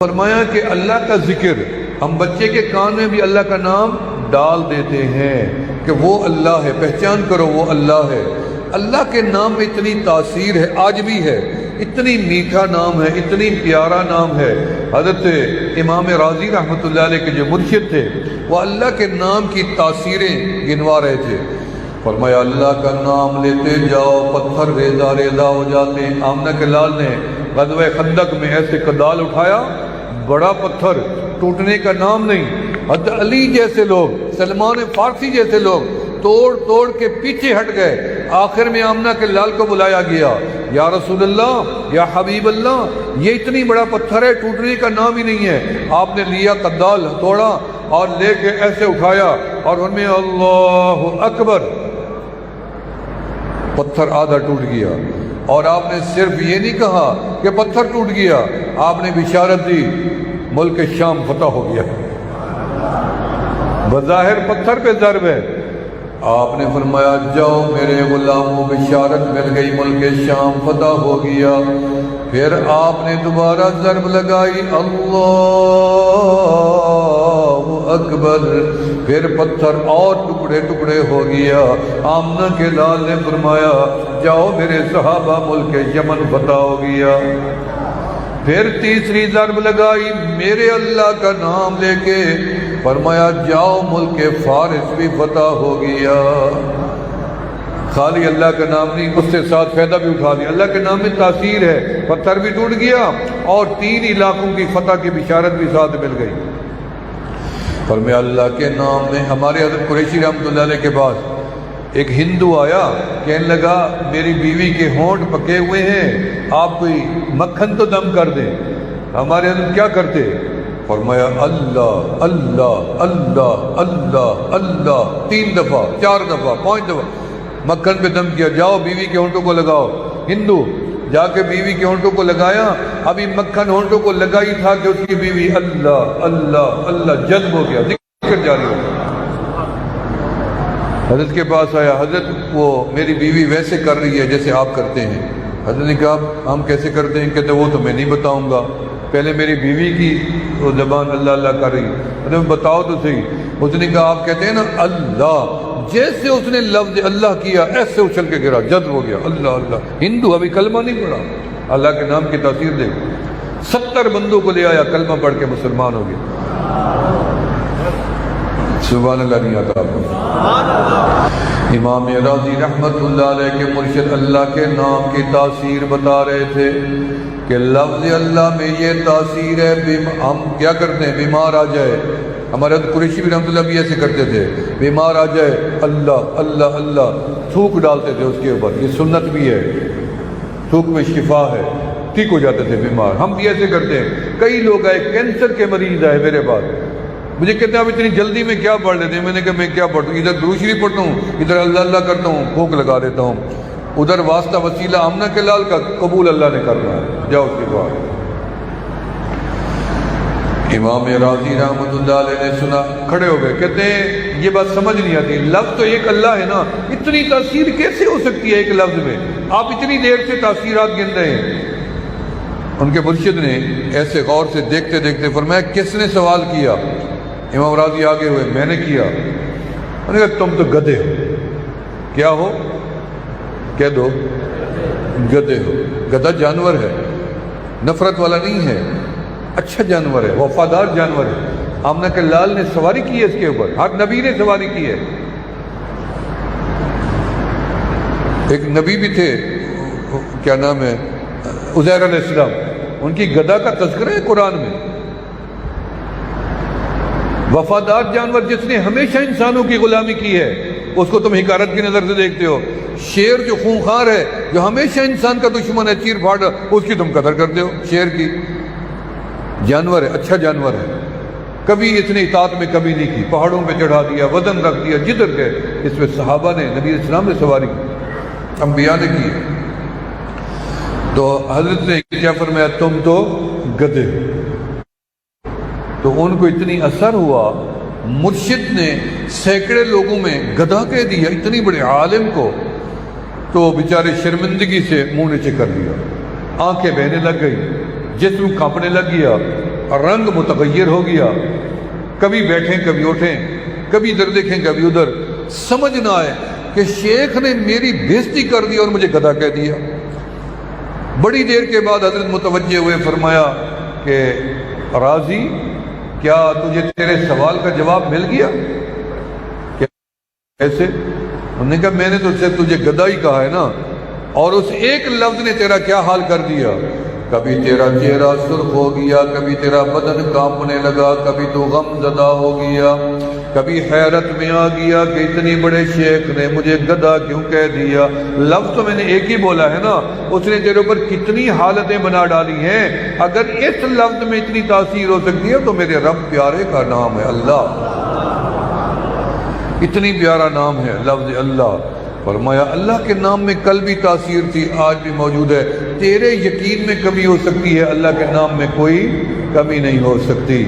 فرمایا کہ اللہ کا ذکر ہم بچے کے کان میں بھی اللہ کا نام ڈال دیتے ہیں کہ وہ اللہ ہے، پہچان کرو وہ اللہ ہے۔ اللہ کے نام میں اتنی تاثیر ہے، آج بھی ہے، اتنی میٹھا نام ہے، اتنی پیارا نام ہے۔ حضرت امام راضی رحمۃ اللہ علیہ کے جو مرشد تھے وہ اللہ کے نام کی تاثیریں گنوا رہے تھے۔ فرمایا اللہ کا نام لیتے جاؤ پتھر ریزہ ریزہ ہو جاتے ہیں۔ آمنہ کے لال نے غزوہ خندق میں ایسے کدال اٹھایا، بڑا پتھر، ٹوٹنے کا نام نہیں۔ حضرت علی جیسے لوگ، سلمان فارسی جیسے لوگ توڑ توڑ کے پیچھے ہٹ گئے۔ آخر میں آمنہ کے لال کو بلایا گیا، یا رسول اللہ، یا حبیب اللہ، یہ اتنی بڑا پتھر ہے، ٹوٹنے کا نام ہی نہیں ہے۔ آپ نے لیا کدال، توڑا اور لے کے ایسے اٹھایا اور ان میں اللہ اکبر، پتھر آدھا ٹوٹ گیا۔ اور آپ نے صرف یہ نہیں کہا کہ پتھر ٹوٹ گیا، آپ نے بشارت دی ملک شام فتح ہو گیا۔ بظاہر پتھر پہ ضرب ہے، آپ نے فرمایا جاؤ میرے غلاموں، بشارت مل گئی، ملک شام فتح ہو گیا۔ پھر آپ نے دوبارہ ضرب لگائی، اللہ اکبر، پھر پتھر اور ٹکڑے ٹکڑے ہو گیا۔ آمنہ کے لال نے فرمایا جاؤ میرے صحابہ، ملک یمن فتح ہو گیا۔ پھر تیسری ضرب لگائی میرے اللہ کا نام لے کے، فرمایا جاؤ ملک فارس بھی فتح ہو گیا۔ خالی اللہ کا نام نہیں، اس سے ساتھ فائدہ بھی اٹھا دیا۔ اللہ کے نام میں تاثیر ہے، پتھر بھی ٹوٹ گیا اور 3 علاقوں کی فتح کی بشارت بھی ساتھ مل گئی۔ فرمایا اللہ کے نام میں، ہمارے حضرت قریشی رحمۃ اللہ علیہ کے پاس ایک ہندو آیا، کہنے لگا میری بیوی کے ہونٹ پکے ہوئے ہیں، آپ کوئی مکھن تو دم کر دیں۔ ہمارے حضرت کیا کرتے؟ فرمایا اللہ اللہ اللہ اللہ اللہ، 3 دفعہ 4 دفعہ 5 دفعہ مکھن پہ دم کیا، جاؤ بیوی کے ہونٹوں کو لگاؤ۔ ہندو جا کے بیوی کے ہونٹوں کو لگایا، ابھی مکھن ہونٹوں کو لگا ہی تھا کہ اس کی بیوی اللہ اللہ اللہ جذب ہو گیا، ذکر جاری ہو گیا۔ حضرت کے پاس آیا، حضرت وہ میری بیوی ویسے کر رہی ہے جیسے آپ کرتے ہیں۔ حضرت نے کہا ہم کیسے کرتے ہیں؟ کہتے وہ تو میں نہیں بتاؤں گا، پہلے میری بیوی کی وہ زبان اللہ اللہ کر رہی، حضرت بتاؤ تو صحیح۔ اس نے کہا آپ کہتے ہیں نا اللہ، جیسے اس نے لفظ اللہ کیا ایسے اچھل کے گرا، جذب ہو گیا، اللہ اللہ۔ ہندو ابھی کلمہ نہیں پڑھا، اللہ کے نام کی تاثیر دے، 70 بندوں کو لے آیا، کلمہ پڑھ کے مسلمان ہو گیا۔ سبحان اللہ نہیں آتا آپ کو۔ امام راضی رحمت اللہ علیہ کے مرشد اللہ کے نام کی تاثیر بتا رہے تھے کہ لفظ اللہ میں یہ تاثیر ہے، ہم کیا کرتے ہیں؟ بیمار آ جائے، ہمارے قریشی بھی رحمت اللہ بھی ایسے کرتے تھے، بیمار آ جائے اللہ اللہ اللہ، تھوک ڈالتے تھے اس کے اوپر، یہ سنت بھی ہے، تھوک میں شفا ہے، ٹھیک ہو جاتے تھے بیمار۔ ہم بھی ایسے کرتے ہیں۔ کئی لوگ آئے، کینسر کے مریض آئے میرے پاس، مجھے کہتے ہیں آپ اتنی جلدی میں کیا پڑھ لیتے ہیں؟ میں نے کہا میں کیا پڑھتا ہوں، ادھر درود شریف پڑھتا ہوں، ادھر اللہ اللہ کرتا ہوں، پھونک لگا دیتا ہوں، ادھر واسطہ وسیلہ آمنہ کے لال کا قبول اللہ نے کرنا ہے، جاؤ اس کے بعد۔ امام راضی رحمۃ اللہ علیہ نے سنا، کھڑے ہو گئے، کہتے ہیں یہ بات سمجھ نہیں آتی، لفظ تو ایک اللہ ہے نا، اتنی تاثیر کیسے ہو سکتی ہے ایک لفظ میں؟ آپ اتنی دیر سے تاثیرات گن رہے ہیں۔ ان کے مرشد نے ایسے غور سے دیکھتے دیکھتے فرمایا کس نے سوال کیا؟ امام راضی آگے ہوئے، میں نے کیا۔ انہوں نے کہا تم تو گدھے ہو۔ کیا ہو؟ کہہ دو گدھے ہو۔ گدھا جانور ہے، نفرت والا نہیں ہے، اچھا جانور ہے، وفادار جانور ہے۔ آمنہ کے لال نے سواری کی ہے اس کے اوپر، ہر نبی نے سواری کی ہے۔ ایک نبی بھی تھے، کیا نام ہے، عزیر علیہ السلام، ان کی گدھا کا تذکرہ ہے قرآن میں۔ وفادار جانور جس نے ہمیشہ انسانوں کی غلامی کی ہے، اس کو تم حقارت کی نظر سے دیکھتے ہو۔ شیر جو خونخوار ہے، جو ہمیشہ انسان کا دشمن ہے، چیر پھاڑ، اس کی تم قدر کرتے ہو، شیر کی۔ جانور ہے، اچھا جانور ہے، کبھی اس نے اطاعت میں کمی نہیں کی، پہاڑوں پہ چڑھا دیا، وزن رکھ دیا، جدھر گئے۔ اس میں صحابہ نے، نبی علیہ السلام نے سواری کی، انبیاء نے کی۔ تو حضرت نے کیا فرمایا؟ تم تو گدھے۔ تو ان کو اتنی اثر ہوا، مرشد نے سینکڑے لوگوں میں گدھا کہہ دیا، اتنی بڑے عالم کو، تو بیچارے شرمندگی سے منہ نیچے کر لیا، آنکھیں بہنے لگ گئی، جسم کانپنے لگ گیا۔ رنگ متغیر ہو گیا، کبھی بیٹھیں کبھی اٹھیں، کبھی ادھر دیکھیں کبھی ادھر، سمجھ نہ آئے کہ شیخ نے میری بےزتی کر دی اور مجھے گدھا کہہ دیا۔ بڑی دیر کے بعد حضرت متوجہ ہوئے، فرمایا کہ راضی کیا تجھے تیرے سوال کا جواب مل گیا؟ کیسے؟ انہوں نے کہا میں نے تو صرف تجھے گدھا ہی کہا ہے نا، اور اس ایک لفظ نے تیرا کیا حال کر دیا، کبھی تیرا چہرہ سرخ ہو گیا، کبھی تیرا بدن کانپنے لگا، کبھی تو غم زدہ ہو گیا، کبھی حیرت میں آ گیا کہ اتنی بڑے شیخ نے مجھے گدھا کیوں کہہ دیا۔ لفظ تو میں نے ایک ہی بولا ہے نا، اس نے تیرے اوپر کتنی حالتیں بنا ڈالی ہیں، اگر اس لفظ میں اتنی تاثیر ہو سکتی ہے تو میرے رب پیارے کا نام ہے اللہ، اتنی پیارا نام ہے لفظ اللہ۔ فرمایا اللہ کے نام میں کل بھی تاثیر تھی، آج بھی موجود ہے، تیرے یقین میں کمی ہو سکتی ہے، اللہ کے نام میں کوئی کمی نہیں ہو سکتی۔